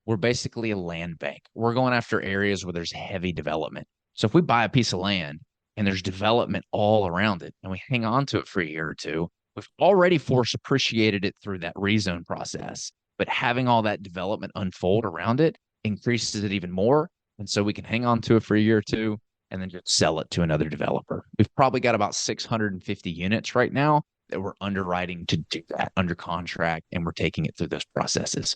we're basically a land bank. We're going after areas where there's heavy development. So if we buy a piece of land and there's development all around it and we hang on to it for a year or two, we've already force appreciated it through that rezone process. But having all that development unfold around it increases it even more. And so we can hang on to it for a year or two and then just sell it to another developer. We've probably got about 650 units right now that we're underwriting to do that under contract, and we're taking it through those processes.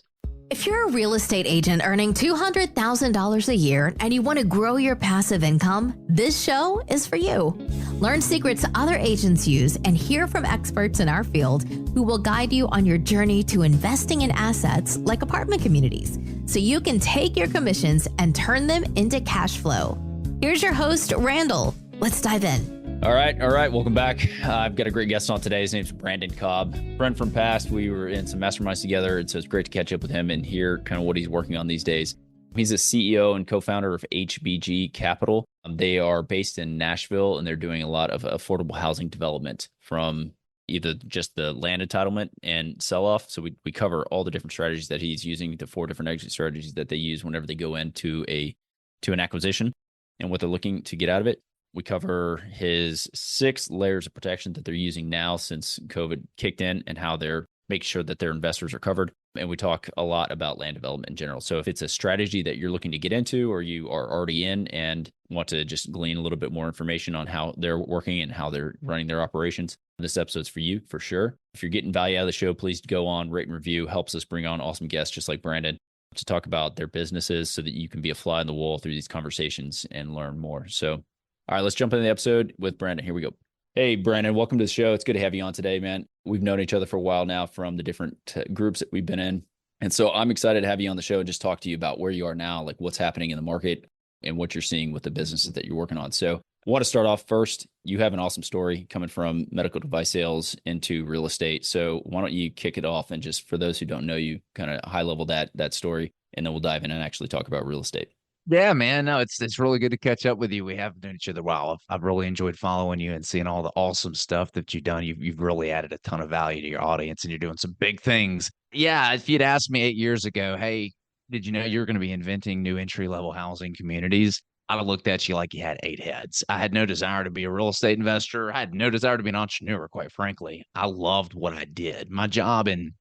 If you're a real estate agent earning $200,000 a year and you want to grow your passive income, this show is for you. Learn secrets other agents use and hear from experts in our field who will guide you on your journey to investing in assets like apartment communities so you can take your commissions and turn them into cash flow. Here's your host, Randall. Let's dive in. All right. Welcome back. I've got a great guest on today. His name's Brandon Cobb. Friend from past. We were in some masterminds together, and so it's great to catch up with him and hear kind of what he's working on these days. He's a CEO and co-founder of HBG Capital. They are based in Nashville, and they're doing a lot of affordable housing development from either just the land entitlement and sell-off. So we cover all the different strategies that he's using, the 4 different exit strategies that they use whenever they go into an acquisition and what they're looking to get out of it. We cover his 6 layers of protection that they're using now since COVID kicked in and how they're making sure that their investors are covered. And we talk a lot about land development in general. So if it's a strategy that you're looking to get into or you are already in and want to just glean a little bit more information on how they're working and how they're running their operations, this episode's for you for sure. If you're getting value out of the show, please go on, rate and review. Helps us bring on awesome guests just like Brandon to talk about their businesses so that you can be a fly on the wall through these conversations and learn more. So all right, let's jump into the episode with Brandon. Here we go. Hey, Brandon, welcome to the show. It's good to have you on today, man. We've known each other for a while now from the different groups that we've been in. And so I'm excited to have you on the show and just talk to you about where you are now, like what's happening in the market and what you're seeing with the businesses that you're working on. So I want to start off first. You have an awesome story coming from medical device sales into real estate. So why don't you kick it off and just for those who don't know you, kind of high level that story, and then we'll dive in and actually talk about real estate. Yeah, man. No, it's really good to catch up with you. We haven't known each other a while. I've really enjoyed following you and seeing all the awesome stuff that you've done. You've really added a ton of value to your audience and you're doing some big things. Yeah, if you'd asked me 8 years ago, hey, did you know you're going to be inventing new entry-level housing communities? I'd have looked at you like you had 8 heads. I had no desire to be a real estate investor. I had no desire to be an entrepreneur, quite frankly. I loved what I did. My job in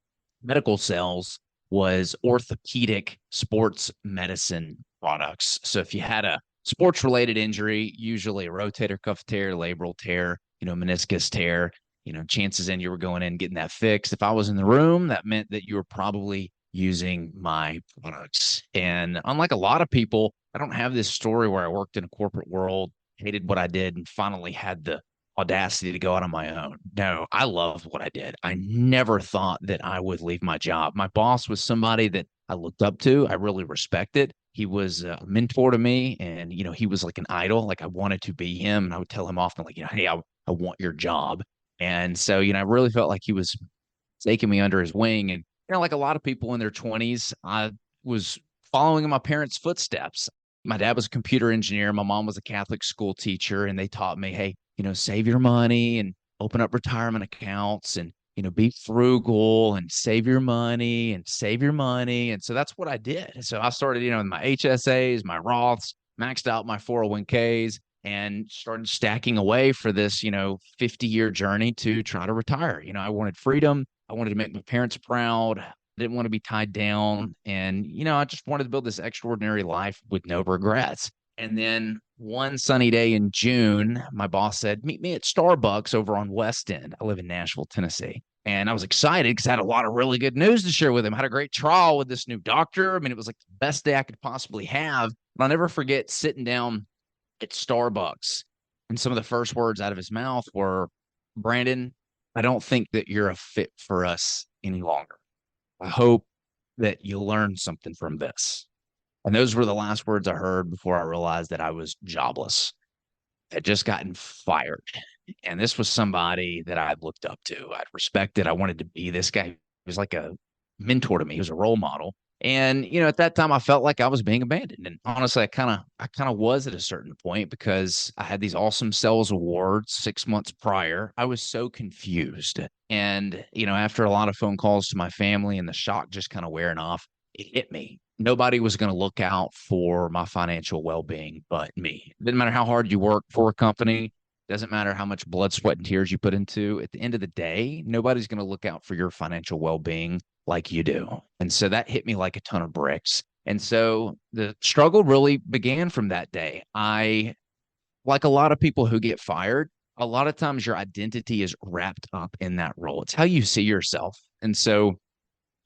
medical sales was orthopedic sports medicine products. So if you had a sports related injury, usually a rotator cuff tear, labral tear, meniscus tear, chances in you were going in getting that fixed. If I was in the room, that meant that you were probably using my products. And unlike a lot of people, I don't have this story where I worked in a corporate world, hated what I did, and finally had the audacity to go out on my own. No, I loved what I did. I never thought that I would leave my job. My boss was somebody that I looked up to. I really respected. He was a mentor to me, and he was like an idol. Like I wanted to be him, and I would tell him often, like, hey, I want your job. And so, I really felt like he was taking me under his wing. And like a lot of people in their 20s, I was following in my parents' footsteps. My dad was a computer engineer. My mom was a Catholic school teacher, and they taught me, hey, save your money and open up retirement accounts and, be frugal and save your money and save your money. And so that's what I did. So I started, in my HSAs, my Roths, maxed out my 401ks and started stacking away for this, 50-year journey to try to retire. I wanted freedom. I wanted to make my parents proud. I didn't want to be tied down. And, I just wanted to build this extraordinary life with no regrets. And then one sunny day in June, my boss said, meet me at Starbucks over on West End. I live in Nashville, Tennessee. And I was excited because I had a lot of really good news to share with him. I had a great trial with this new doctor. I mean, it was like the best day I could possibly have. And I'll never forget sitting down at Starbucks. And some of the first words out of his mouth were, Brandon, I don't think that you're a fit for us any longer. I hope that you'll learn something from this. And those were the last words I heard before I realized that I was jobless. Had just gotten fired. And this was somebody that I looked up to. I'd respected. I wanted to be this guy. He was like a mentor to me. He was a role model. And, at that time I felt like I was being abandoned. And honestly, I kind of was at a certain point because I had these awesome sales awards 6 months prior. I was so confused. And, after a lot of phone calls to my family and the shock just kind of wearing off, it hit me. nobody was going to look out for my financial well-being but me. It didn't matter how hard you work for a company, doesn't matter how much blood, sweat, and tears you put into. At the end of the day, nobody's going to look out for your financial well-being like you do. And so that hit me like a ton of bricks. And so the struggle really began from that day. Like a lot of people who get fired, a lot of times your identity is wrapped up in that role. It's how you see yourself. And so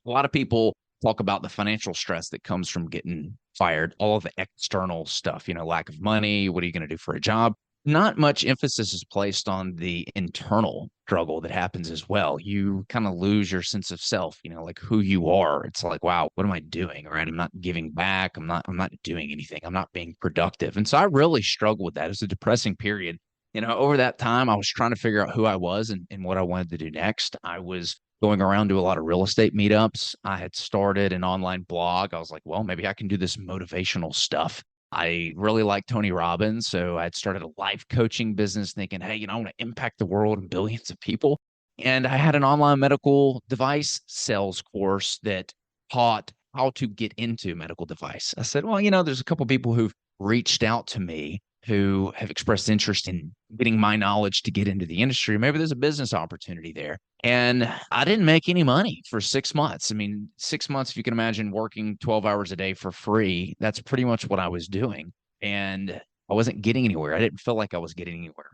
a lot of people talk about the financial stress that comes from getting fired, all of the external stuff, lack of money. What are you going to do for a job? Not much emphasis is placed on the internal struggle that happens as well. You kind of lose your sense of self, like who you are. It's like, wow, what am I doing? Right. I'm not giving back. I'm not doing anything. I'm not being productive. And so I really struggled with that. It was a depressing period. Over that time, I was trying to figure out who I was and what I wanted to do next. I was going around to a lot of real estate meetups. I had started an online blog. I was like, well, maybe I can do this motivational stuff. I really like Tony Robbins. So I had started a life coaching business thinking, hey, I want to impact the world and billions of people. And I had an online medical device sales course that taught how to get into medical device. I said, well, there's a couple of people who've reached out to me who have expressed interest in getting my knowledge to get into the industry. Maybe there's a business opportunity there. And I didn't make any money for 6 months. I mean, 6 months, if you can imagine working 12 hours a day for free, that's pretty much what I was doing. And I wasn't getting anywhere. I didn't feel like I was getting anywhere.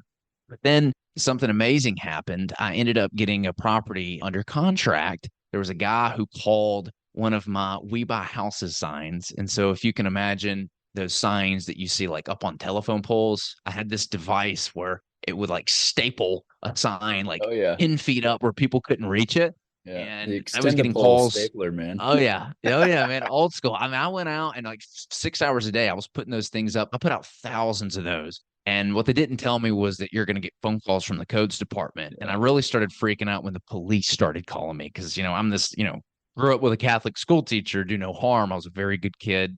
But then something amazing happened. I ended up getting a property under contract. There was a guy who called one of my We Buy Houses signs. And so if you can imagine those signs that you see like up on telephone poles, I had this device where it would like staple a sign like Oh yeah. 10 feet up where people couldn't reach it. Yeah. The And I was getting extendable calls. stapler, man. Oh yeah. Oh yeah, man. Old school. I mean, I went out and like 6 hours a day, I was putting those things up. I put out thousands of those. And what they didn't tell me was that you're going to get phone calls from the codes department. And I Yeah. really started freaking out when the police started calling me because, I'm this, grew up with a Catholic school teacher, do no harm. I was a very good kid.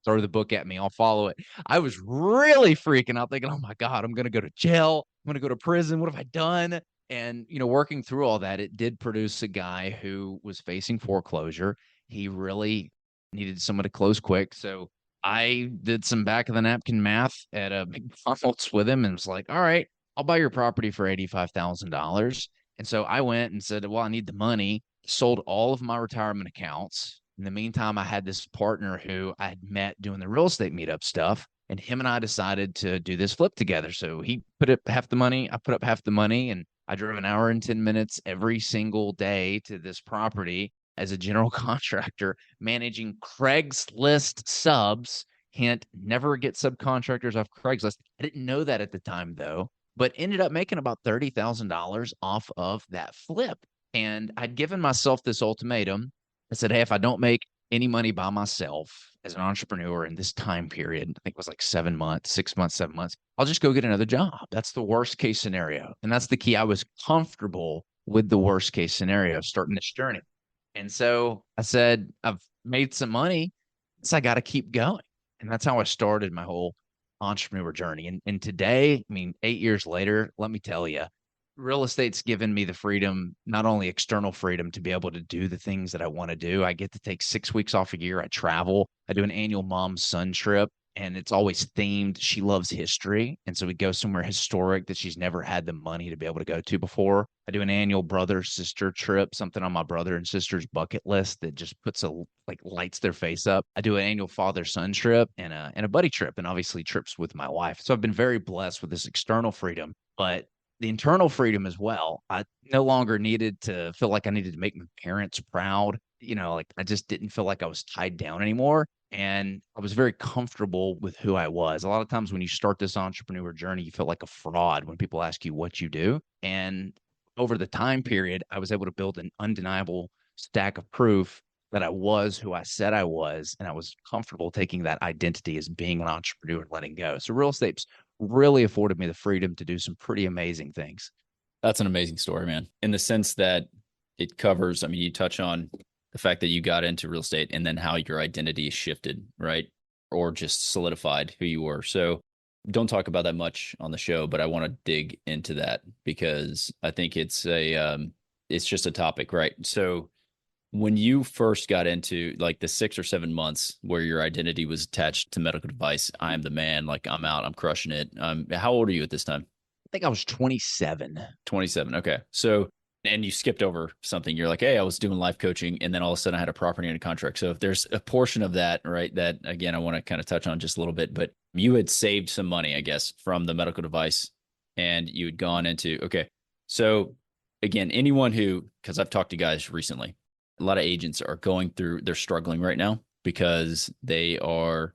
Throw the book at me. I'll follow it. I was really freaking out thinking, oh my God, I'm going to go to jail. I'm going to go to prison. What have I done? And, working through all that, it did produce a guy who was facing foreclosure. He really needed someone to close quick. So I did some back of the napkin math at a McDonald's with him and was like, all right, I'll buy your property for $85,000. And so I went and said, well, I need the money, sold all of my retirement accounts. In the meantime, I had this partner who I had met doing the real estate meetup stuff, and him and I decided to do this flip together. So he put up half the money, I put up half the money, and I drove an hour and 10 minutes every single day to this property as a general contractor, managing Craigslist subs. Hint, never get subcontractors off Craigslist. I didn't know that at the time, though, but ended up making about $30,000 off of that flip. And I'd given myself this ultimatum. I said, hey, if I don't make any money by myself as an entrepreneur in this time period, I think it was like 7 months, 6 months, 7 months, I'll just go get another job. That's the worst case scenario. And that's the key. I was comfortable with the worst case scenario starting this journey. And so I said, I've made some money, so I got to keep going. And that's how I started my whole entrepreneur journey. And today, I mean, 8 years later, let me tell you, real estate's given me the freedom, not only external freedom to be able to do the things that I want to do. I get to take 6 weeks off a year. I travel. I do an annual mom son trip, and it's always themed. She loves history. And so we go somewhere historic that she's never had the money to be able to go to before. I do an annual brother sister trip, something on my brother and sister's bucket list that just puts lights their face up. I do an annual father son trip and a buddy trip, and obviously trips with my wife. So I've been very blessed with this external freedom, but the internal freedom as well. I no longer needed to feel like I needed to make my parents proud. Like I just didn't feel like I was tied down anymore. And I was very comfortable with who I was. A lot of times when you start this entrepreneur journey, you feel like a fraud when people ask you what you do. And over the time period, I was able to build an undeniable stack of proof that I was who I said I was. And I was comfortable taking that identity as being an entrepreneur and letting go. So real estate's really afforded me the freedom to do some pretty amazing things. That's an amazing story, man. In the sense that it covers, I mean, you touch on the fact that you got into real estate and then how your identity is shifted, right? Or just solidified who you were. So don't talk about that much on the show, but I want to dig into that because I think it's just a topic, right? So when you first got into like the 6 or 7 months where your identity was attached to medical device, I'm the man, like I'm out, I'm crushing it. How old are you at this time? I think I was 27. 27. Okay. So, and you skipped over something. You're like, hey, I was doing life coaching, and then all of a sudden I had a property under contract. So if there's a portion of that, right, that again, I want to kind of touch on just a little bit, but you had saved some money, I guess, from the medical device and you had gone into, okay. So again, anyone who, because I've talked to guys recently, a lot of agents are going through, they're struggling right now because they are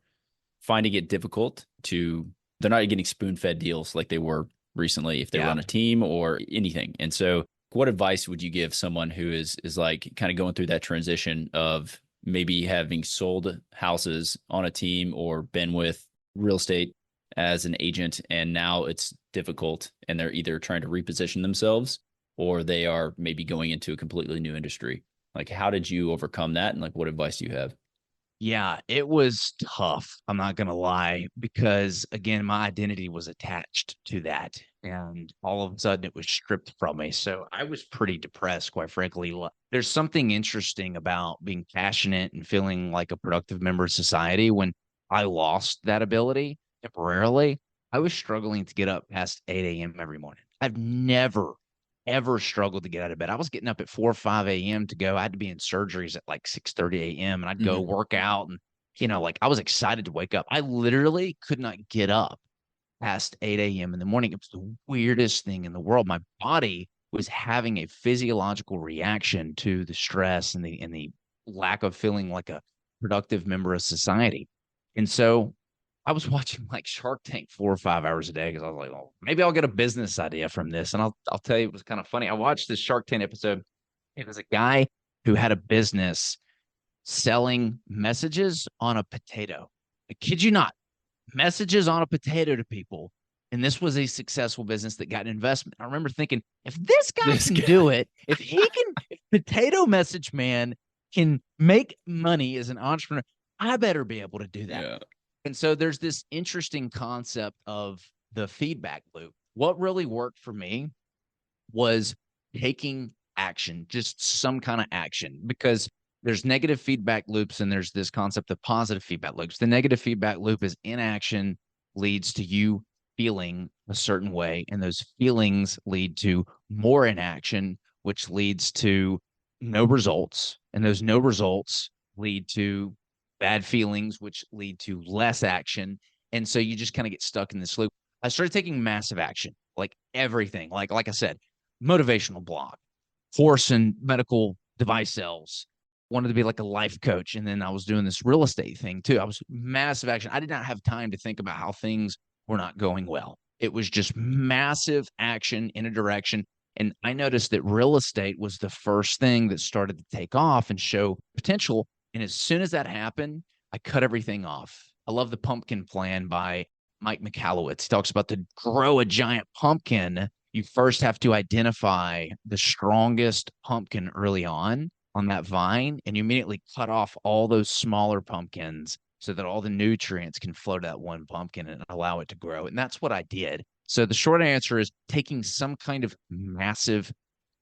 finding it difficult to, they're not getting spoon fed deals like they were recently if they were on a team or anything. And so what advice would you give someone who is like kind of going through that transition of maybe having sold houses on a team or been with real estate as an agent, and now it's difficult and they're either trying to reposition themselves or they are maybe going into a completely new industry? Like, how did you overcome that? And like, what advice do you have? Yeah, it was tough. I'm not going to lie, because again, my identity was attached to that. And all of a sudden it was stripped from me. So I was pretty depressed, quite frankly. There's something interesting about being passionate and feeling like a productive member of society. When I lost that ability temporarily, I was struggling to get up past 8 a.m. every morning. I've never ever struggled to get out of bed. I was getting up at 4 or 5 a.m. to go. I had to be in surgeries at like 6:30 a.m. and I'd go work out, and like I was excited to wake up. I literally could not get up past 8 a.m. in the morning. It was the weirdest thing in the world. My body was having a physiological reaction to the stress and the lack of feeling like a productive member of society. And so I was watching like Shark Tank 4 or 5 hours a day because I was like, well, maybe I'll get a business idea from this. And I'll tell you, it was kind of funny. I watched this Shark Tank episode. It was a guy who had a business selling messages on a potato. I kid you not, messages on a potato to people. And this was a successful business that got an investment. I remember thinking, if this guy can do it, if Potato Message Man can make money as an entrepreneur, I better be able to do that. Yeah. And so there's this interesting concept of the feedback loop. What really worked for me was taking action, just some kind of action, because there's negative feedback loops and there's this concept of positive feedback loops. The negative feedback loop is inaction leads to you feeling a certain way, and those feelings lead to more inaction, which leads to no results, and those no results lead to bad feelings, which lead to less action. And so you just kind of get stuck in this loop. I started taking massive action, like everything, like I said, motivational blog, course in medical device sales, wanted to be like a life coach. And then I was doing this real estate thing too. I was massive action. I did not have time to think about how things were not going well. It was just massive action in a direction. And I noticed that real estate was the first thing that started to take off and show potential. And as soon as that happened, I cut everything off. I love the pumpkin plan by Mike Michalowicz. He talks about to grow a giant pumpkin, you first have to identify the strongest pumpkin early on that vine, and you immediately cut off all those smaller pumpkins so that all the nutrients can flow to that one pumpkin and allow it to grow. And that's what I did. So the short answer is taking some kind of massive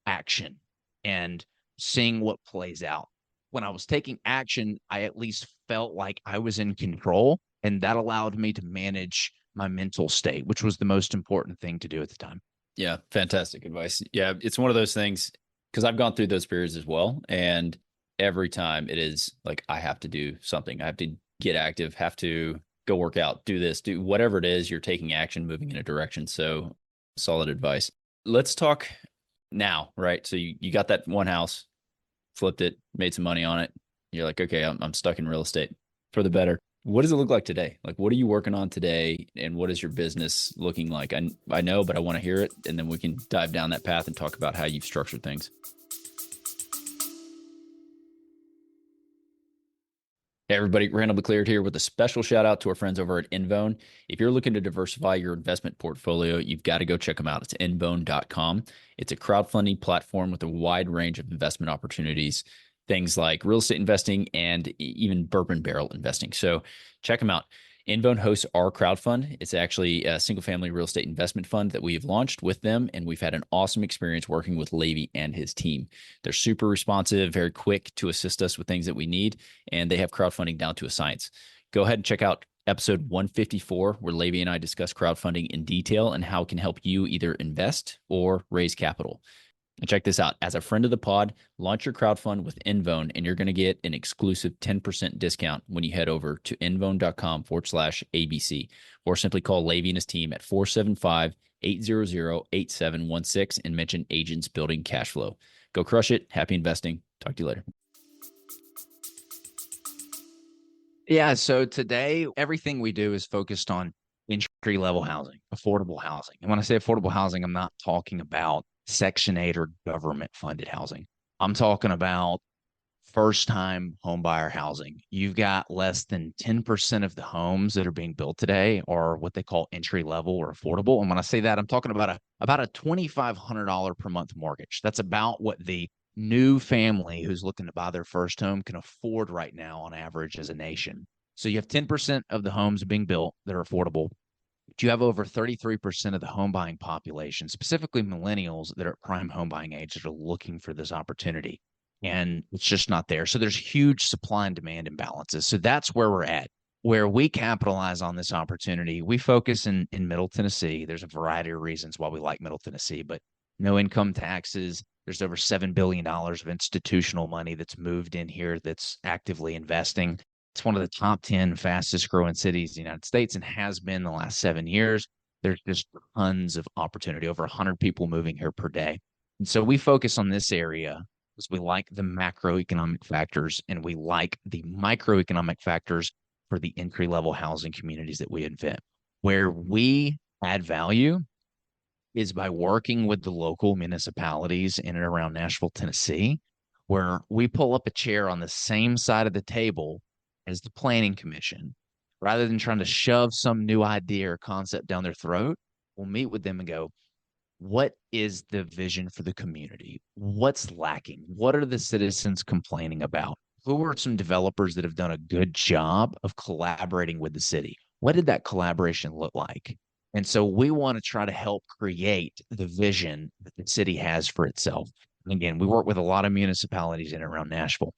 action and seeing what plays out. When I was taking action, I at least felt like I was in control, and that allowed me to manage my mental state, which was the most important thing to do at the time. Yeah, fantastic advice. Yeah, it's one of those things, because I've gone through those periods as well. And every time it is like, I have to do something. I have to get active, have to go work out, do this, do whatever it is, you're taking action, moving in a direction. So solid advice. Let's talk now, right? So you got that one house, flipped it, made some money on it. You're like, okay, I'm stuck in real estate for the better. What does it look like today? Like, what are you working on today? And what is your business looking like? I know, but I want to hear it. And then we can dive down that path and talk about how you've structured things. Hey everybody, Randall McCleared here with a special shout out to our friends over at Envone. If you're looking to diversify your investment portfolio, you've got to go check them out. It's envone.com. It's a crowdfunding platform with a wide range of investment opportunities, things like real estate investing and even bourbon barrel investing. So check them out. Invone hosts our crowdfund. It's actually a single family real estate investment fund that we've launched with them. And we've had an awesome experience working with Levy and his team. They're super responsive, very quick to assist us with things that we need. And they have crowdfunding down to a science. Go ahead and check out episode 154, where Levy and I discuss crowdfunding in detail and how it can help you either invest or raise capital. And check this out. As a friend of the pod, launch your crowdfund with Invone, and you're going to get an exclusive 10% discount when you head over to invone.com/ABC, or simply call Levy and his team at 475-800-8716 and mention Agents Building Cash Flow. Go crush it. Happy investing. Talk to you later. Yeah. So today, everything we do is focused on entry-level housing, affordable housing. And when I say affordable housing, I'm not talking about Section 8 or government-funded housing. I'm talking about first-time homebuyer housing. You've got less than 10% of the homes that are being built today are what they call entry-level or affordable. And when I say that, I'm talking about a $2,500 per month mortgage. That's about what the new family who's looking to buy their first home can afford right now on average as a nation. So you have 10% of the homes being built that are affordable. But you have over 33% of the home buying population, specifically millennials that are at prime home buying age, that are looking for this opportunity. And it's just not there. So there's huge supply and demand imbalances. So that's where we're at. Where we capitalize on this opportunity, we focus in Middle Tennessee. There's a variety of reasons why we like Middle Tennessee, but no income taxes. There's over $7 billion of institutional money that's moved in here that's actively investing. It's one of the top 10 fastest growing cities in the United States and has been the last 7 years. There's just tons of opportunity, over 100 people moving here per day. And so we focus on this area because we like the macroeconomic factors and we like the microeconomic factors for the entry-level housing communities that we invent. Where we add value is by working with the local municipalities in and around Nashville, Tennessee, where we pull up a chair on the same side of the table as the planning commission. Rather than trying to shove some new idea or concept down their throat, we'll meet with them and go, what is the vision for the community? What's lacking? What are the citizens complaining about? Who are some developers that have done a good job of collaborating with the city? What did that collaboration look like? And so we want to try to help create the vision that the city has for itself. And again, we work with a lot of municipalities in and around Nashville.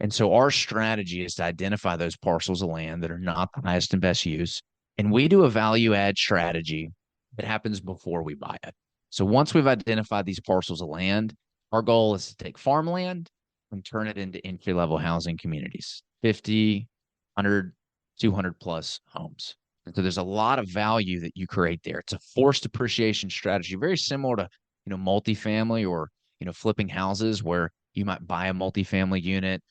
And so our strategy is to identify those parcels of land that are not the highest and best use. And we do a value add strategy that happens before we buy it. So once we've identified these parcels of land, our goal is to take farmland and turn it into entry-level housing communities, 50, 100, 200 plus homes. And so there's a lot of value that you create there. It's a forced appreciation strategy, very similar to, multifamily or, flipping houses, where you might buy a multifamily unit,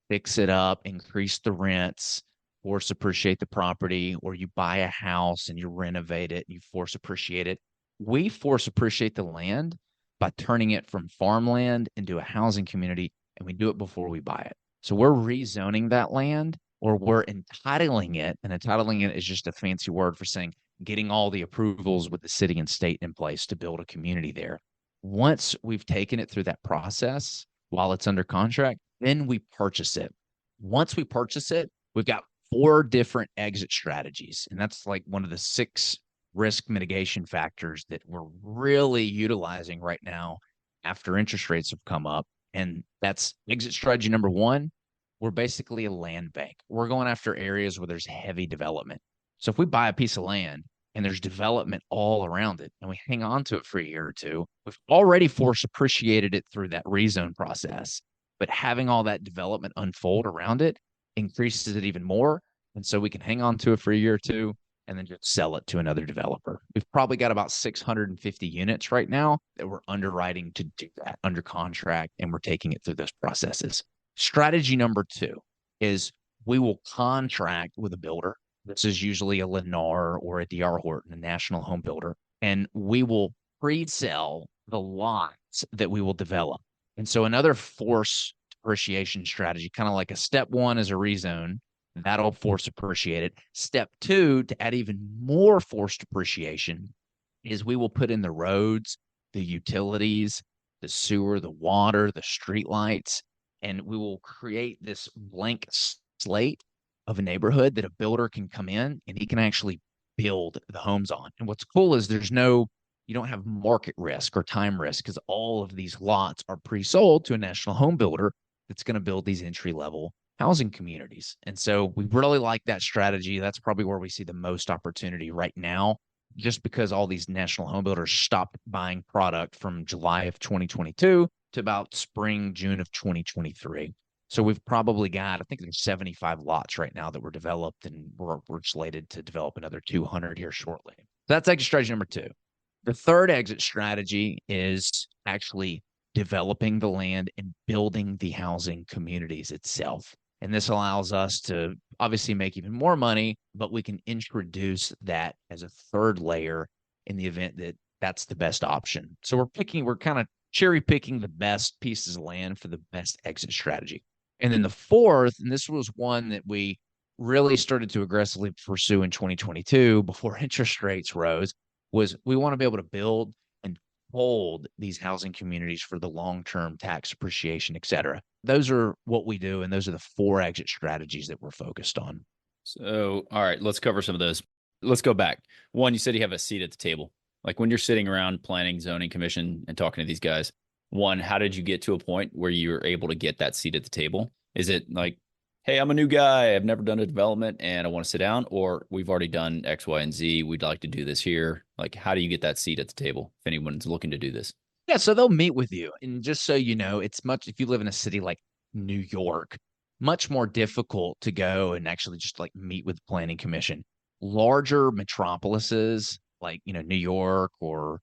fix it up, increase the rents, force appreciate the property, or you buy a house and you renovate it, and you force appreciate it. We force appreciate the land by turning it from farmland into a housing community, and we do it before we buy it. So we're rezoning that land, or we're entitling it, and entitling it is just a fancy word for saying getting all the approvals with the city and state in place to build a community there. Once we've taken it through that process while it's under contract, then we purchase it. Once we purchase it, we've got 4 different exit strategies. And that's like one of the 6 risk mitigation factors that we're really utilizing right now after interest rates have come up. And that's exit strategy number 1. We're basically a land bank. We're going after areas where there's heavy development. So if we buy a piece of land and there's development all around it and we hang on to it for a year or two, we've already force appreciated it through that rezone process. But having all that development unfold around it increases it even more. And so we can hang on to it for a year or two and then just sell it to another developer. We've probably got about 650 units right now that we're underwriting to do that under contract, and we're taking it through those processes. Strategy number 2 is we will contract with a builder. This is usually a Lennar or a D.R. Horton, a national home builder, and we will pre-sell the lots that we will develop. And so another force appreciation strategy, kind of like a step 1 is a rezone, that'll force appreciate it. Step 2, to add even more forced appreciation, is we will put in the roads, the utilities, the sewer, the water, the street lights, and we will create this blank slate of a neighborhood that a builder can come in and he can actually build the homes on. And what's cool is you don't have market risk or time risk because all of these lots are pre-sold to a national home builder that's going to build these entry-level housing communities. And so we really like that strategy. That's probably where we see the most opportunity right now, just because all these national home builders stopped buying product from July of 2022 to about spring, June of 2023. So we've probably got, I think there's 75 lots right now that were developed, and we're slated to develop another 200 here shortly. So that's exit strategy number two. The third exit strategy is actually developing the land and building the housing communities itself. And this allows us to obviously make even more money, but we can introduce that as a third layer in the event that that's the best option. So we're kind of cherry picking the best pieces of land for the best exit strategy. And then the fourth, and this was one that we really started to aggressively pursue in 2022 before interest rates rose, was we want to be able to build and hold these housing communities for the long-term tax appreciation, et cetera. Those are what we do, and those are the four exit strategies that we're focused on. So, all right, let's cover some of those. Let's go back. One, you said you have a seat at the table. Like when you're sitting around planning, zoning commission, and talking to these guys, one, how did you get to a point where you're able to get that seat at the table? Is it like, hey, I'm a new guy, I've never done a development and I want to sit down, or we've already done X, Y, and Z, we'd like to do this here? Like, how do you get that seat at the table if anyone's looking to do this? Yeah, so they'll meet with you. And just so you know, it's much, if you live in a city like New York, much more difficult to go and actually just like meet with the planning commission. Larger metropolises like, New York or,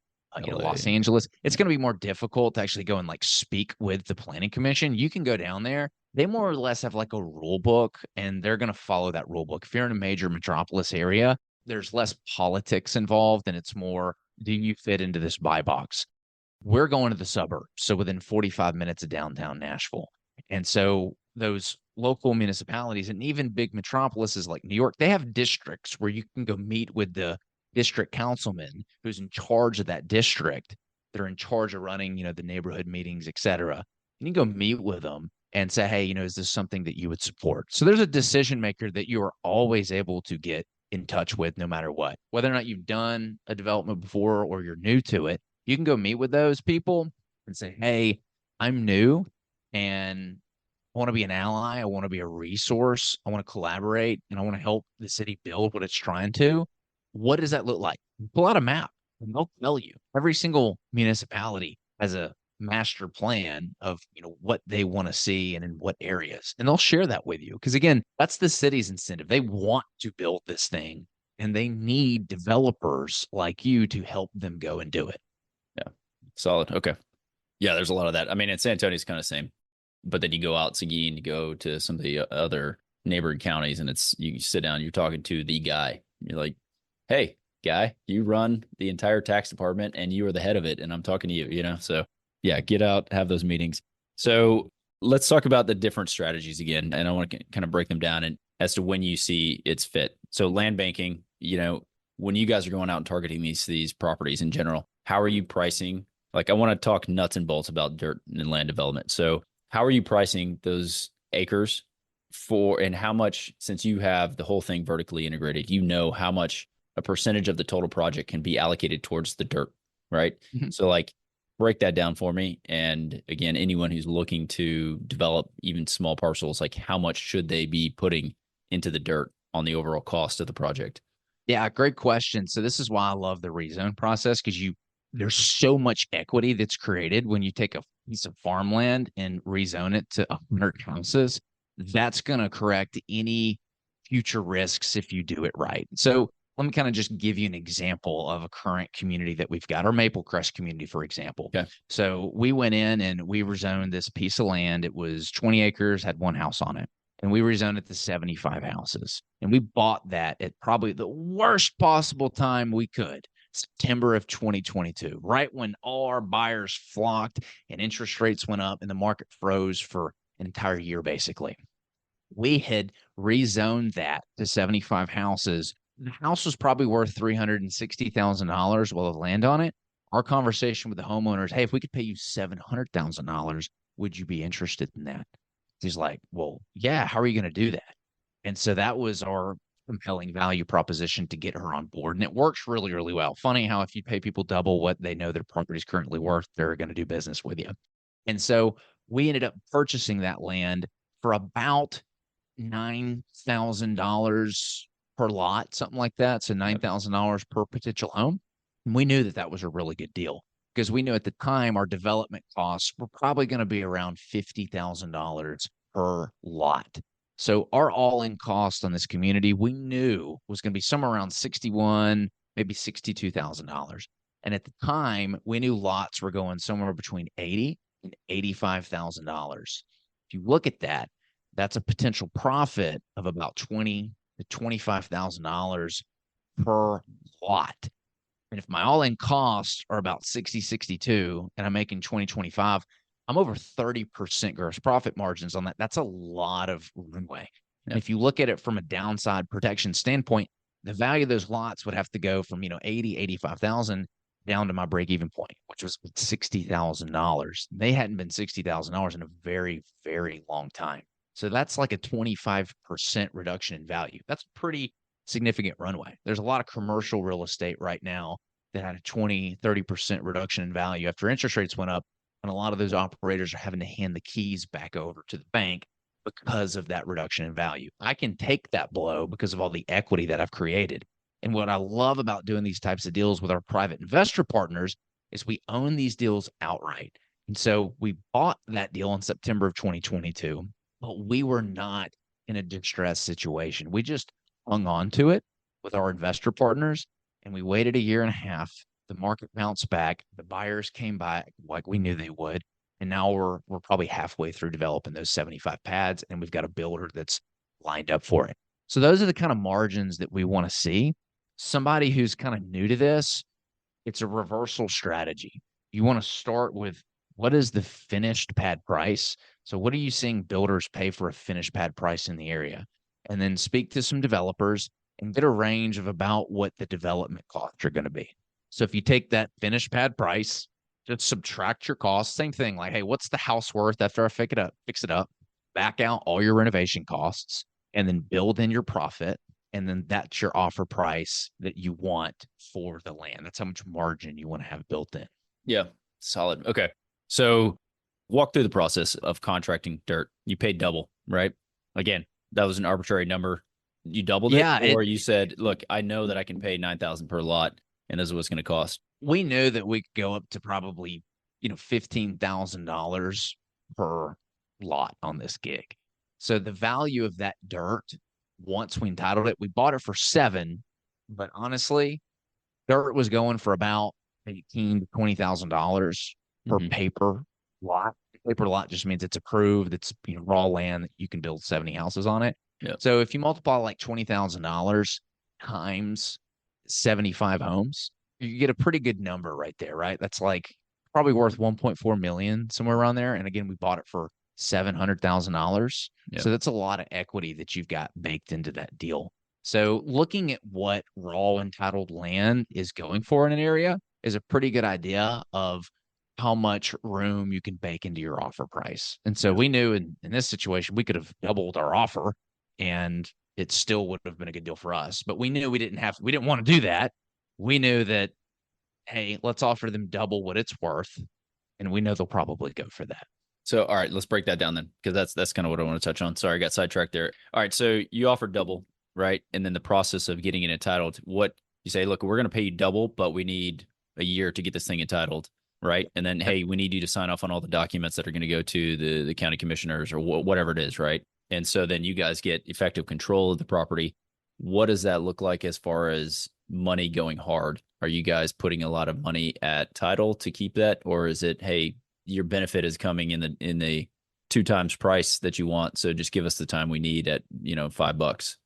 Los LA. Angeles, it's going to be more difficult to actually go and like speak with the planning commission. You can go down there. They more or less have like a rule book and they're going to follow that rule book. If you're in a major metropolis area, there's less politics involved and it's more, do you fit into this buy box? We're going to the suburbs, so within 45 minutes of downtown Nashville. And so those local municipalities and even big metropolises like New York, they have districts where you can go meet with the district councilman who's in charge of that district. They're in charge of running, the neighborhood meetings, et cetera. And you can go meet with them and say, hey, is this something that you would support? So there's a decision maker that you are always able to get in touch with no matter what, whether or not you've done a development before or you're new to it. You can go meet with those people and say, hey, I'm new and I want to be an ally. I want to be a resource. I want to collaborate and I want to help the city build what it's trying to. What does that look like? Pull out a map and they'll tell you. Every single municipality has a master plan of what they want to see and in what areas. And they'll share that with you. Because again, that's the city's incentive. They want to build this thing and they need developers like you to help them go and do it. Yeah. Solid. Okay. Yeah, there's a lot of that. I mean, in San Antonio's kind of same, but then you go out Seguin, you go to some of the other neighboring counties, and you sit down, you're talking to the guy. You're like, hey, guy, you run the entire tax department, and you are the head of it, and I'm talking to you. So yeah, get out, have those meetings. So let's talk about the different strategies again, and I want to kind of break them down and as to when you see it's fit. So land banking, when you guys are going out and targeting these properties in general, how are you pricing? Like, I want to talk nuts and bolts about dirt and land development. So how are you pricing those acres and how much, since you have the whole thing vertically integrated, how much a percentage of the total project can be allocated towards the dirt, right? Mm-hmm. So like, break that down for me. And again, anyone who's looking to develop even small parcels, like how much should they be putting into the dirt on the overall cost of the project? Yeah, great question. So this is why I love the rezone process, because there's so much equity that's created when you take a piece of farmland and rezone it to 100 houses. That's going to correct any future risks if you do it right. So let me kind of just give you an example of a current community that we've got, our Maple Crest community, for example. Okay. So we went in and we rezoned this piece of land. It was 20 acres, had one house on it. And we rezoned it to 75 houses. And we bought that at probably the worst possible time we could. September of 2022, right when all our buyers flocked and interest rates went up and the market froze for an entire year, basically. We had rezoned that to 75 houses. The house was probably worth $360,000 worth of land on it. Our conversation with the homeowners, hey, if we could pay you $700,000, would you be interested in that? He's like, well, yeah, how are you going to do that? And so that was our compelling value proposition to get her on board. And it works really, really well. Funny how if you pay people double what they know their property is currently worth, they're going to do business with you. And so we ended up purchasing that land for about $9,000 per lot, something like that. So $9,000 per potential home. And we knew that that was a really good deal because we knew at the time our development costs were probably going to be around $50,000 per lot. So our all-in cost on this community, we knew was going to be somewhere around 61, maybe $62,000. And at the time, we knew lots were going somewhere between 80 and $85,000. If you look at that, that's a potential profit of about $20,000 to $25,000 per lot. And if my all-in costs are about 60, 62, and I'm making 20, 25, I'm over 30% gross profit margins on that. That's a lot of runway. And if you look at it from a downside protection standpoint, the value of those lots would have to go from, 80, 85,000 down to my break-even point, which was $60,000. They hadn't been $60,000 in a very, very long time. So that's like a 25% reduction in value. That's a pretty significant runway. There's a lot of commercial real estate right now that had a 20, 30% reduction in value after interest rates went up. And a lot of those operators are having to hand the keys back over to the bank because of that reduction in value. I can take that blow because of all the equity that I've created. And what I love about doing these types of deals with our private investor partners is we own these deals outright. And so we bought that deal in September of 2022, but we were not in a distressed situation. We just hung on to it with our investor partners, and we waited a year and a half. The market bounced back. The buyers came back like we knew they would. And now we're probably halfway through developing those 75 pads, and we've got a builder that's lined up for it. So those are the kind of margins that we want to see. Somebody who's kind of new to this, it's a reversal strategy. You want to start with what is the finished pad price? So what are you seeing builders pay for a finished pad price in the area? And then speak to some developers and get a range of about what the development costs are going to be. So if you take that finished pad price, just subtract your costs, same thing, like, hey, what's the house worth after I fix it up, back out all your renovation costs, and then build in your profit. And then that's your offer price that you want for the land. That's how much margin you want to have built in. Yeah, solid. Okay. So walk through the process of contracting dirt. You paid double, right? Again, that was an arbitrary number. You doubled it, or you said, look, I know that I can pay $9,000 per lot, and this is what's going to cost. We knew that we could go up to probably, $15,000 per lot on this gig. So the value of that dirt, once we entitled it, we bought it for $7,000, but honestly, dirt was going for about $18,000 to $20,000 per paper lot. Paper lot just means it's approved. It's raw land that you can build 70 houses on it. Yep. So if you multiply like $20,000 times 75 homes, you get a pretty good number right there, right? That's like probably worth 1.4 million, somewhere around there. And again, we bought it for $700,000. Yep. So that's a lot of equity that you've got baked into that deal. So looking at what raw entitled land is going for in an area is a pretty good idea of how much room you can bake into your offer price. And so we knew in this situation, we could have doubled our offer and it still would have been a good deal for us. But we knew we didn't want to do that. We knew that, hey, let's offer them double what it's worth. And we know they'll probably go for that. So, all right, let's break that down then, because that's kind of what I want to touch on. Sorry, I got sidetracked there. All right, so you offered double, right? And then the process of getting it entitled, what you say, look, we're going to pay you double, but we need a year to get this thing entitled, right? And then, hey, we need you to sign off on all the documents that are going to go to the county commissioners or whatever it is, right? And so then you guys get effective control of the property. What does that look like as far as money going hard? Are you guys putting a lot of money at title to keep that? Or is it, hey, your benefit is coming in the 2 times price that you want, so just give us the time we need at $5?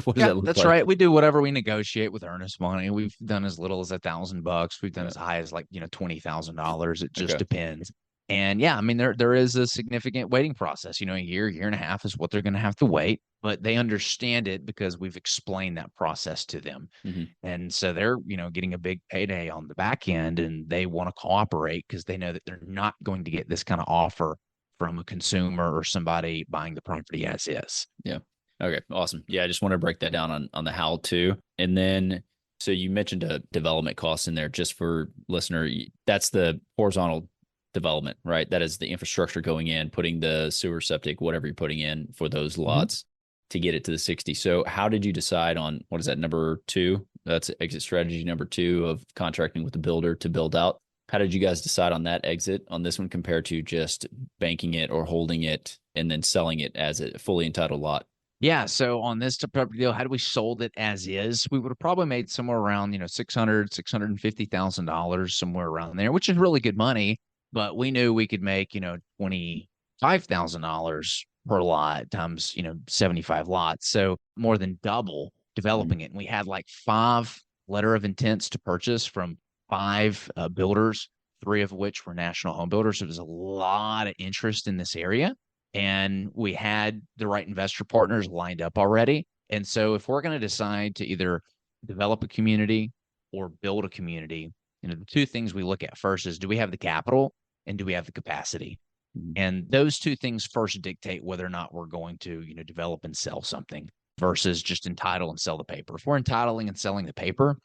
What does that look that's like? right. We do whatever we negotiate with earnest money. We've done as little as $1,000. We've done as high as $20,000. It just depends. And yeah, I mean, there is a significant waiting process. A year and a half is what they're going to have to wait, but they understand it because we've explained that process to them. Mm-hmm. And so they're, getting a big payday on the back end, and they want to cooperate because they know that they're not going to get this kind of offer from a consumer or somebody buying the property as is. Yeah. Okay, awesome. Yeah, I just want to break that down on the how to. And then so you mentioned a development cost in there just for listener. That's the horizontal development, right? That is the infrastructure going in, putting the sewer septic, whatever you're putting in for those lots to get it to the 60. So how did you decide on what is that number two? That's exit strategy number two of contracting with the builder to build out. How did you guys decide on that exit on this one compared to just banking it or holding it and then selling it as a fully entitled lot? Yeah. So on this type of deal, had we sold it as is, we would have probably made somewhere around, $650,000, somewhere around there, which is really good money. But we knew we could make, $25,000 per lot times, 75 lots. So more than double Mhm. developing it. And we had like 5 letter of intents to purchase from 5 builders, 3 of which were national home builders. So there's a lot of interest in this area, and we had the right investor partners lined up already. And so if we're going to decide to either develop a community or build a community, the two things we look at first is, do we have the capital and do we have the capacity? Mhm. And those two things first dictate whether or not we're going to, develop and sell something versus just entitle and sell the paper. If we're entitling and selling the paper,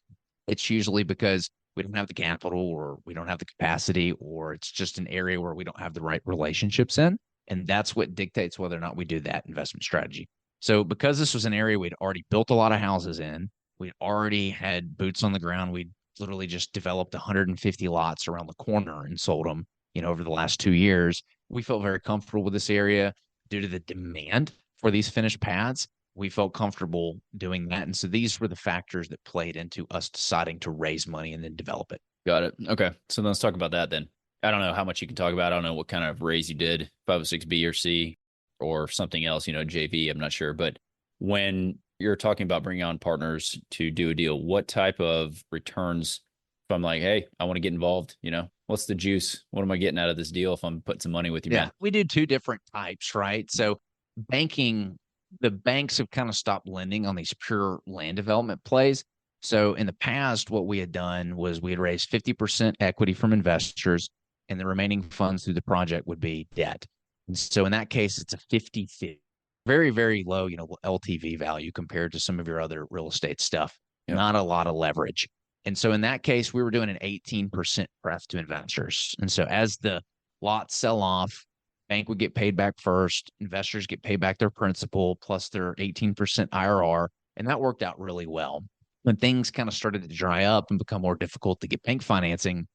it's usually because we don't have the capital or we don't have the capacity, or it's just an area where we don't have the right relationships in. And that's what dictates whether or not we do that investment strategy. So because this was an area we'd already built a lot of houses in, we already had boots on the ground. We literally just developed 150 lots around the corner and sold them, over the last 2 years. We felt very comfortable with this area due to the demand for these finished pads. We felt comfortable doing that. And so these were the factors that played into us deciding to raise money and then develop it. Got it. Okay. So let's talk about that then. I don't know how much you can talk about. I don't know what kind of raise you did, 506B or C or something else, JV. I'm not sure. But when you're talking about bringing on partners to do a deal, what type of returns if I'm like, hey, I want to get involved, what's the juice? What am I getting out of this deal if I'm putting some money with you, Yeah, man? we do two different types, right? So banking, the banks have kind of stopped lending on these pure land development plays. So in the past, what we had done was we had raised 50% equity from investors, and the remaining funds through the project would be debt. And so in that case, it's a 50-50, very, very low, LTV value compared to some of your other real estate stuff. Yep. Not a lot of leverage. And so in that case, we were doing an 18% pref to investors. And so as the lots sell off, bank would get paid back first, investors get paid back their principal plus their 18% IRR. And that worked out really well. When things kind of started to dry up and become more difficult to get bank financing,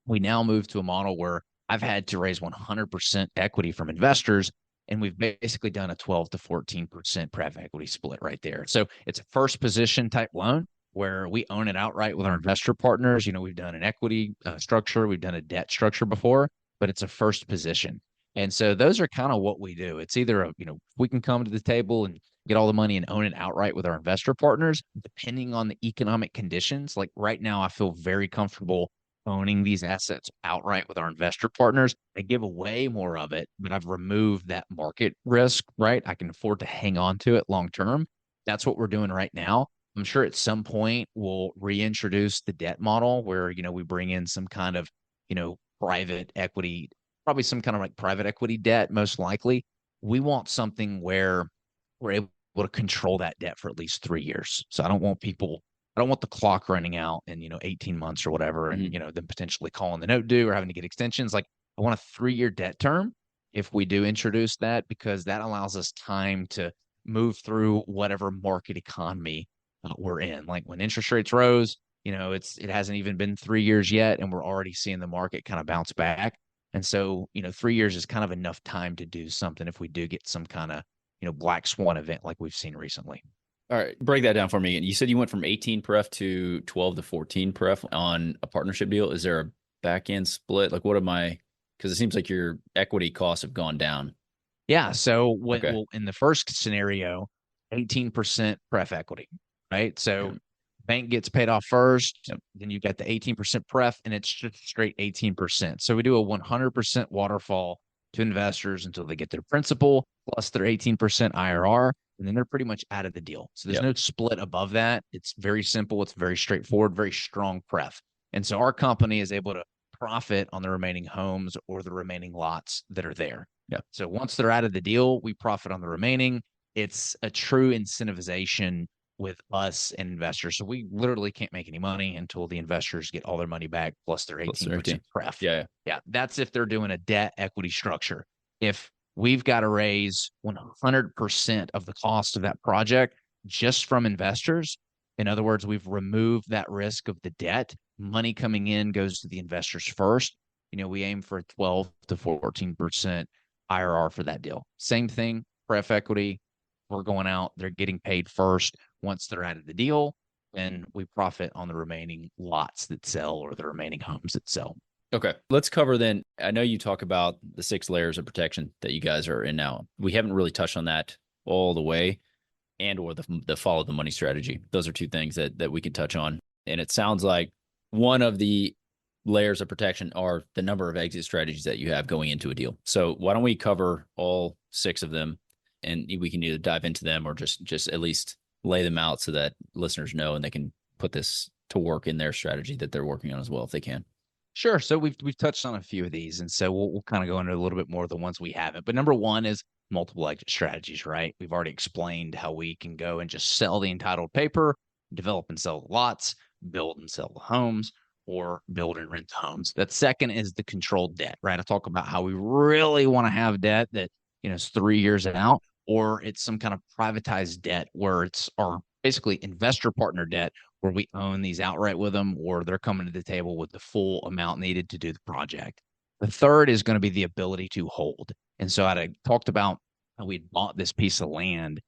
we now moved to a model where I've had to raise 100% equity from investors. And we've basically done a 12 to 14% pref equity split right there. So it's a first position type loan where we own it outright with our investor partners. We've done an equity structure, we've done a debt structure before, but it's a first position. And so those are kind of what we do. It's either, we can come to the table and get all the money and own it outright with our investor partners, depending on the economic conditions. Like right now, I feel very comfortable owning these assets outright with our investor partners. I give away more of it, but I've removed that market risk, right? I can afford to hang on to it long term. That's what we're doing right now. I'm sure at some point we'll reintroduce the debt model where, we bring in some kind of, private equity, probably some kind of like private equity debt, most likely. We want something where we're able to control that debt for at least 3 years. So I don't want the clock running out in, 18 months or whatever, and, Mm-hmm. them potentially calling the note due or having to get extensions. Like I want a 3-year debt term if we do introduce that, because that allows us time to move through whatever market economy we're in. Like when interest rates rose, it hasn't even been 3 years yet, and we're already seeing the market kind of bounce back. And so, 3 years is kind of enough time to do something if we do get some kind of, black swan event like we've seen recently. All right, break that down for me again. You said you went from 18 pref to 12 to 14 pref on a partnership deal. Is there a back end split? Like, what am I? Because it seems like your equity costs have gone down. Yeah. So Okay. well, in the first scenario, 18% pref equity, right? So Yep. bank gets paid off first, Yep. then you got the 18% pref, and it's just straight 18%. So we do a 100% waterfall to investors until they get their principal plus their 18% IRR, and then they're pretty much out of the deal. So there's Yep. no split above that. It's very simple. It's very straightforward, very strong pref. And so our company is able to profit on the remaining homes or the remaining lots that are there. Yep. So once they're out of the deal, we profit on the remaining. it's a true incentivization with us and investors. So we literally can't make any money until the investors get all their money back plus their Plus 18% 13. pref. Yeah. Yeah. That's if they're doing a debt equity structure. If we've got to raise 100% of the cost of that project just from investors, in other words, we've removed that risk of the debt. Money coming in goes to the investors first. We aim for a 12 to 14% IRR for that deal. Same thing, pref equity. We're going out, they're getting paid first. Once they're out of the deal, then we profit on the remaining lots that sell or the remaining homes that sell. Okay. Let's cover then. I know you talk about the 6 layers of protection that you guys are in now. We haven't really touched on that all the way, and or the follow the money strategy. Those are 2 things that we can touch on. And it sounds like one of the layers of protection are the number of exit strategies that you have going into a deal. So why don't we cover all 6 of them, and we can either dive into them or just at least lay them out so that listeners know and they can put this to work in their strategy that they're working on as well if they can. Sure. So we've touched on a few of these, and so we'll kind of go into a little bit more of the ones we haven't. But number one is multiple exit strategies, right? We've already explained how we can go and just sell the entitled paper, develop and sell the lots, build and sell the homes, or build and rent the homes. That second is the controlled debt, right? I talk about how we really want to have debt that is 3 years out, or it's some kind of privatized debt where it's our basically investor partner debt where we own these outright with them, or they're coming to the table with the full amount needed to do the project. The third is going to be the ability to hold. And so I talked about how we bought this piece of land,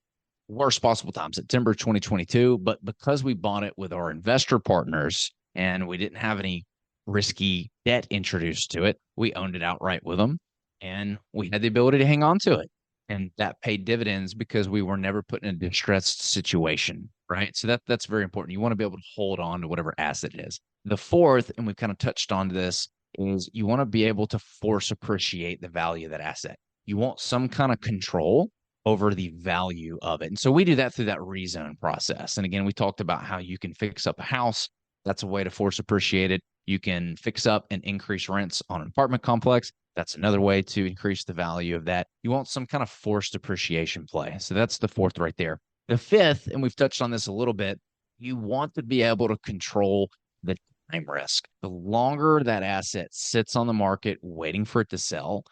worst possible time, September 2022. But because we bought it with our investor partners and we didn't have any risky debt introduced to it, we owned it outright with them and we had the ability to hang on to it. And that paid dividends because we were never put in a distressed situation, right? So that's very important. You want to be able to hold on to whatever asset it is. The fourth, and we've kind of touched on this, is you want to be able to force appreciate the value of that asset. You want some kind of control over the value of it. And so we do that through that rezone process. And again, we talked about how you can fix up a house. That's a way to force appreciate it. You can fix up and increase rents on an apartment complex. That's another way to increase the value of that. You want some kind of forced appreciation play. So that's the fourth right there. The fifth, and we've touched on this a little bit, you want to be able to control the time risk. The longer that asset sits on the market waiting for it to sell,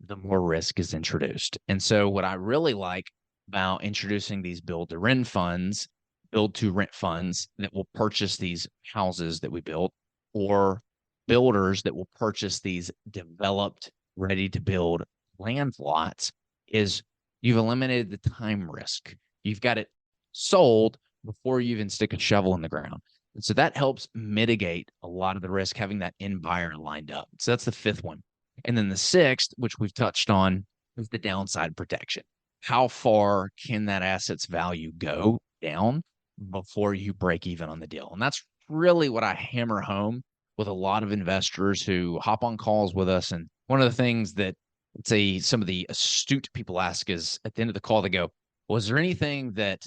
the more risk is introduced. And so what I really like about introducing these build to rent funds that will purchase these houses that we built, or builders that will purchase these developed, ready to build land lots, is you've eliminated the time risk. You've got it sold before you even stick a shovel in the ground. And so that helps mitigate a lot of the risk, having that end buyer lined up. So that's the fifth one. And then the sixth, which we've touched on, is the downside protection. How far can that asset's value go down before you break even on the deal? And that's really what I hammer home with a lot of investors who hop on calls with us. And one of the things that, let's say, some of the astute people ask is at the end of the call, they go, was there anything that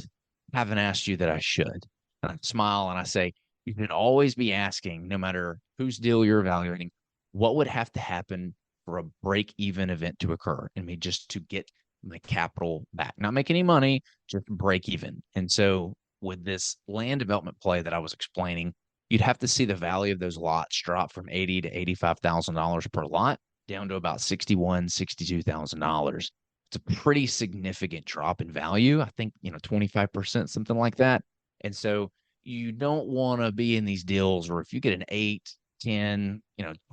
I haven't asked you that I should? And I smile and I say, you should always be asking, no matter whose deal you're evaluating, what would have to happen for a break-even event to occur, and me just to get my capital back, not make any money, just break even. And so with this land development play that I was explaining, you'd have to see the value of those lots drop from $80,000 to $85,000 per lot down to about $61,000, $62,000. It's a pretty significant drop in value. I think, 25%, something like that. And so you don't want to be in these deals where if you get an 8, 10,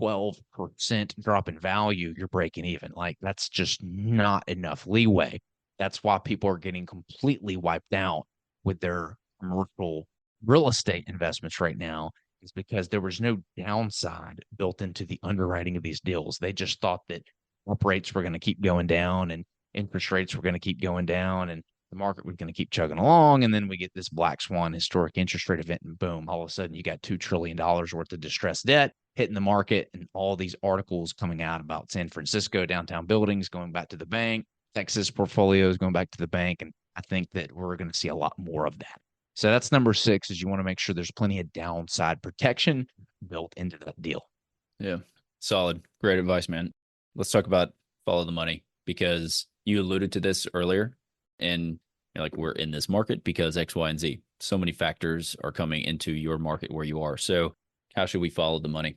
12% drop in value, you're breaking even. Like, that's just not enough leeway. That's why people are getting completely wiped out with their commercial real estate investments right now, is because there was no downside built into the underwriting of these deals. They just thought that up rates were going to keep going down and interest rates were going to keep going down and the market was going to keep chugging along. And then we get this black swan historic interest rate event and boom, all of a sudden you got $2 trillion worth of distressed debt hitting the market, and all these articles coming out about San Francisco downtown buildings going back to the bank, Texas portfolios going back to the bank. And I think that we're going to see a lot more of that. So that's number 6, is you want to make sure there's plenty of downside protection built into that deal. Yeah. Solid. Great advice, man. Let's talk about follow the money, because you alluded to this earlier. And like, we're in this market because X, Y, and Z. So many factors are coming into your market where you are. So how should we follow the money?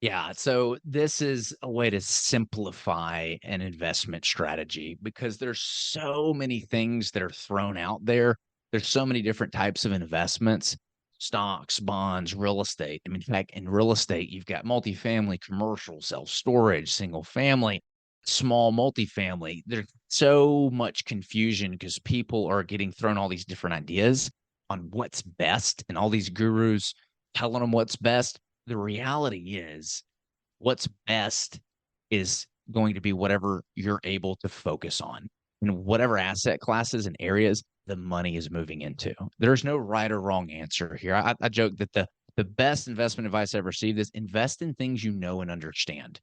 Yeah. So this is a way to simplify an investment strategy because there's so many things that are thrown out there. There's so many different types of investments, stocks, bonds, real estate. I mean, in fact, in real estate, you've got multifamily, commercial, self-storage, single family, small multifamily. There's so much confusion because people are getting thrown all these different ideas on what's best and all these gurus telling them what's best. The reality is what's best is going to be whatever you're able to focus on and whatever asset classes and areas the money is moving into. There's no right or wrong answer here. I joke that the best investment advice I've received is invest in things you know and understand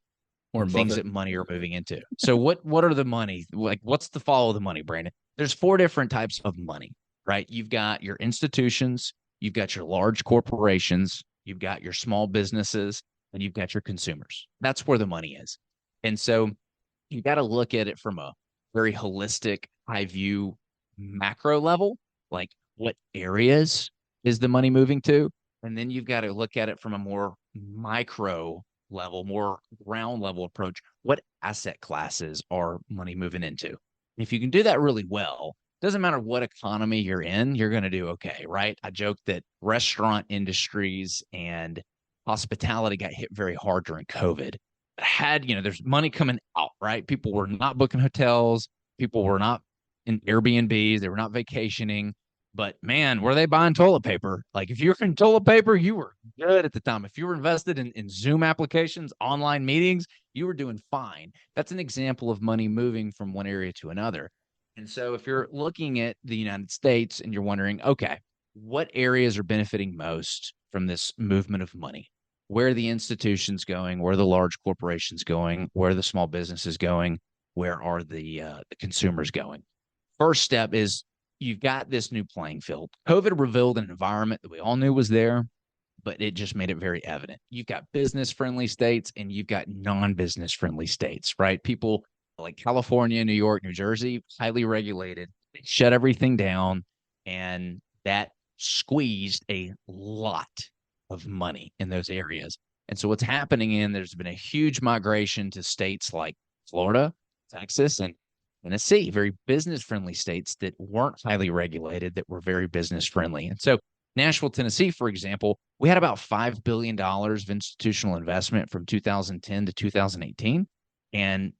Warren and things Buffett. that money are moving into. So what are the money? Like what's the follow the money, Brandon? There's four different types of money, right? You've got your institutions, you've got your large corporations, you've got your small businesses, and you've got your consumers. That's where the money is. And so you got to look at it from a very holistic, high view, macro level, like what areas is the money moving to? And then you've got to look at it from a more micro level, more ground level approach. What asset classes are money moving into? If you can do that really well, doesn't matter what economy you're in, you're going to do okay, right? I joke that restaurant industries and hospitality got hit very hard during COVID. There's money coming out, right? People were not booking hotels. People were not in Airbnbs. They were not vacationing. But man, were they buying toilet paper? Like if you were in toilet paper, you were good at the time. If you were invested in Zoom applications, online meetings, you were doing fine. That's an example of money moving from one area to another. And so if you're looking at the United States and you're wondering, okay, what areas are benefiting most from this movement of money? Where are the institutions going? Where are the large corporations going? Where are the small businesses going? Where are the consumers going? First step is you've got this new playing field. COVID revealed an environment that we all knew was there, but it just made it very evident. You've got business friendly states and you've got non business friendly states, right? People like California, New York, New Jersey, highly regulated, they shut everything down, and that squeezed a lot of money in those areas. And so what's happening there's been a huge migration to states like Florida, Texas, and Tennessee, very business friendly states that weren't highly regulated, that were very business friendly. And so Nashville, Tennessee, for example, we had about $5 billion of institutional investment from 2010 to 2018. And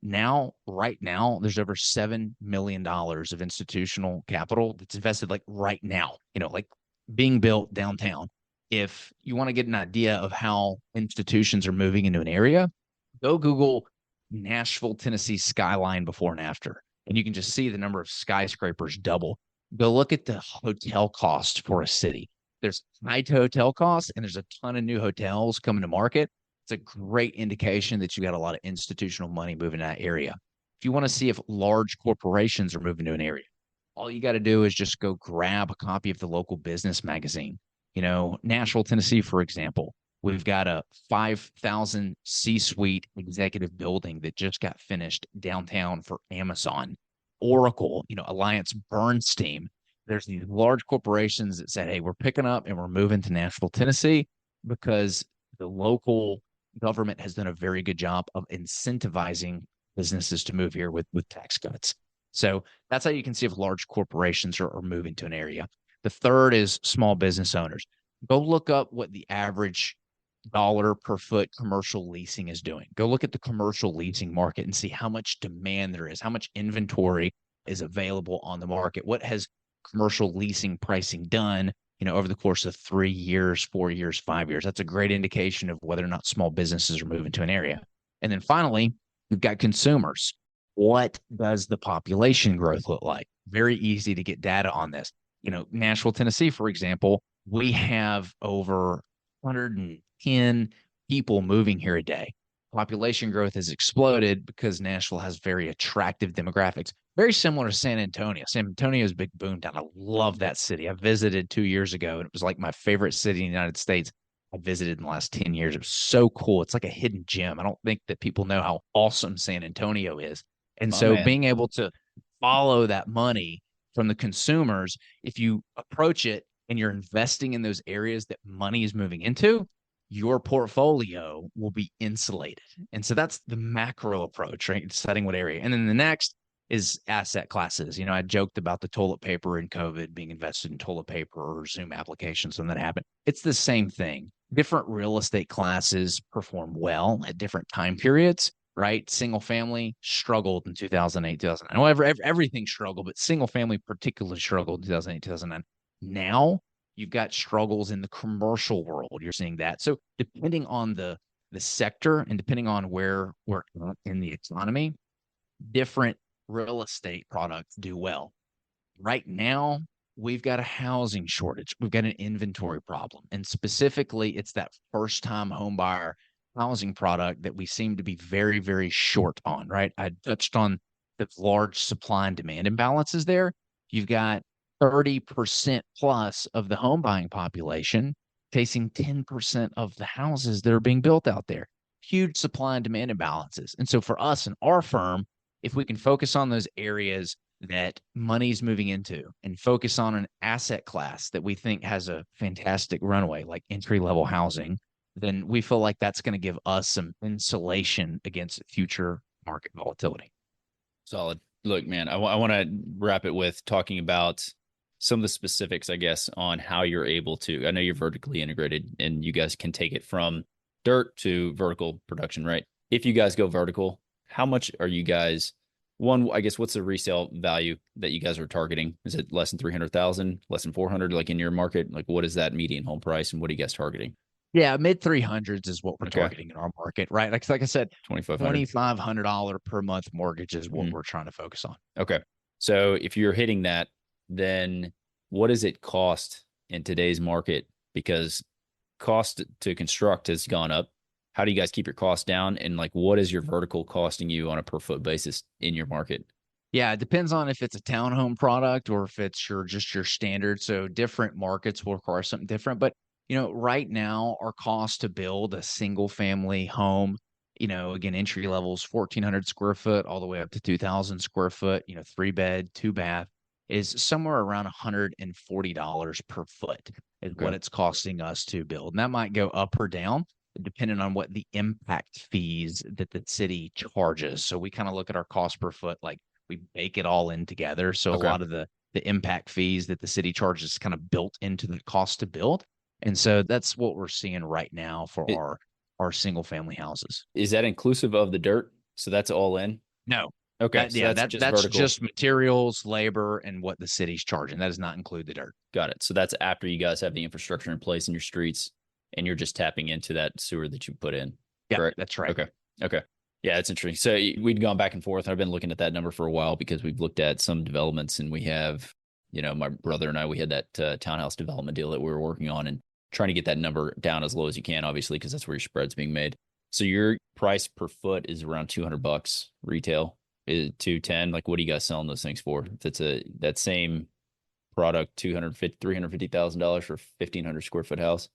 right now, there's over $7 million of institutional capital that's invested like right now, like being built downtown. If you want to get an idea of how institutions are moving into an area, go Google Nashville, Tennessee skyline before and after, and you can just see the number of skyscrapers double. Go look at the hotel cost for a city. There's high hotel costs, and there's a ton of new hotels coming to market. It's a great indication that you got a lot of institutional money moving in that area. If you want to see if large corporations are moving to an area, all you got to do is just go grab a copy of the local business magazine. Nashville, Tennessee, for example, we've got a 5,000 C-suite executive building that just got finished downtown for Amazon, Oracle, Alliance Bernstein. There's these large corporations that said, hey, we're picking up and we're moving to Nashville, Tennessee, because the local government has done a very good job of incentivizing businesses to move here with tax cuts. So that's how you can see if large corporations are moving to an area. The third is small business owners. Go look up what the average dollar per foot commercial leasing is doing. Go look at the commercial leasing market and see how much demand there is, how much inventory is available on the market. What has commercial leasing pricing done, over the course of 3 years, 4 years, 5 years? That's a great indication of whether or not small businesses are moving to an area. And then finally, you've got consumers. What does the population growth look like? Very easy to get data on this. Nashville, Tennessee, for example, we have over 110 people moving here a day. Population growth has exploded because Nashville has very attractive demographics, very similar to San Antonio. San Antonio is big boom town. I love that city. I visited 2 years ago, and it was like my favorite city in the United States I visited in the last 10 years. It was so cool. It's like a hidden gem. I don't think that people know how awesome San Antonio is. And Oh so man. being able to follow that money from the consumers, if you approach it and you're investing in those areas that money is moving into, your portfolio will be insulated. And so that's the macro approach, right? Setting what area. And then the next is asset classes. I joked about the toilet paper and COVID being invested in toilet paper or Zoom applications when that happened. It's the same thing. Different real estate classes perform well at different time periods, right? Single family struggled in 2008, 2009. Well, everything struggled, but single family particularly struggled in 2008, 2009. Now you've got struggles in the commercial world. You're seeing that. So depending on the sector and depending on where we're in the economy, different real estate products do well. Right now, we've got a housing shortage. We've got an inventory problem. And specifically, it's that first-time home buyer housing product that we seem to be very, very short on, right? I touched on the large supply and demand imbalances there. You've got 30% plus of the home buying population facing 10% of the houses that are being built out there. Huge supply and demand imbalances. And so for us and our firm, if we can focus on those areas that money's moving into and focus on an asset class that we think has a fantastic runway, like entry-level housing, then we feel like that's going to give us some insulation against future market volatility. Solid. Look, man, I want to wrap it with talking about some of the specifics, I guess, on how you're able to, I know you're vertically integrated and you guys can take it from dirt to vertical production, right? If you guys go vertical, how much are you guys, one, I guess, what's the resale value that you guys are targeting? Is it less than 300,000, less than 400, like in your market? Like what is that median home price and what are you guys targeting? Yeah, mid 300s is what we're targeting in our market, right? Like I said, $2,500 per month mortgage is what we're trying to focus on. Okay. So if you're hitting that, then what does it cost in today's market? Because cost to construct has gone up. How do you guys keep your costs down? And like, what is your vertical costing you on a per foot basis in your market? Yeah, it depends on if it's a townhome product or if it's just your standard. So different markets will require something different. But, right now our cost to build a single family home, again, entry level is 1,400 square foot all the way up to 2,000 square foot, 3-bed, 2-bath is somewhere around $140 per foot is what it's costing us to build. And that might go up or down depending on what the impact fees that the city charges. So we kind of look at our cost per foot, like we bake it all in together. So a lot of the impact fees that the city charges is kind of built into the cost to build. And so that's what we're seeing right now for our single family houses. Is that inclusive of the dirt? So that's all in? No. Okay. That's just materials, labor, and what the city's charging. That does not include the dirt. Got it. So that's after you guys have the infrastructure in place in your streets and you're just tapping into that sewer that you put in. Yeah, correct? That's right. Okay. Yeah, it's interesting. So we'd gone back and forth. I've been looking at that number for a while because we've looked at some developments and we have, my brother and I, we had that townhouse development deal that we were working on and trying to get that number down as low as you can, obviously, because that's where your spread's being made. So your price per foot is around $200 retail. Is it 210? Like, what are you guys selling those things for? If it's that same product, $350,000 for 1,500 square foot house.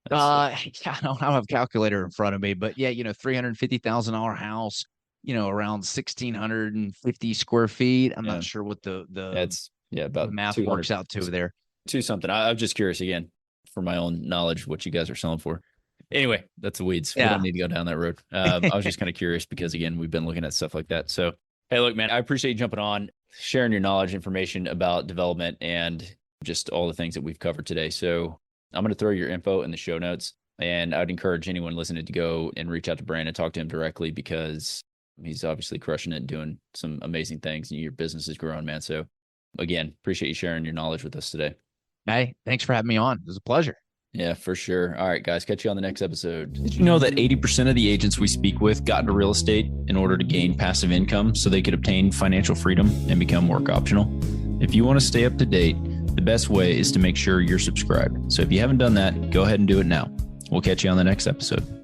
I don't have a calculator in front of me, but yeah, $350,000 house, around 1,650 square feet. I'm not sure what the about math works out to there. To something. I'm just curious again for my own knowledge what you guys are selling for. Anyway, that's the weeds. We don't need to go down that road. I was just kind of curious because again, we've been looking at stuff like that. So, hey, look, man, I appreciate you jumping on, sharing your knowledge, information about development and just all the things that we've covered today. So I'm going to throw your info in the show notes and I'd encourage anyone listening to go and reach out to Brandon, talk to him directly because he's obviously crushing it and doing some amazing things and your business is growing, man. So again, appreciate you sharing your knowledge with us today. Hey, thanks for having me on. It was a pleasure. Yeah, for sure. All right, guys, catch you on the next episode. Did you know that 80% of the agents we speak with got into real estate in order to gain passive income so they could obtain financial freedom and become work optional? If you want to stay up to date, the best way is to make sure you're subscribed. So if you haven't done that, go ahead and do it now. We'll catch you on the next episode.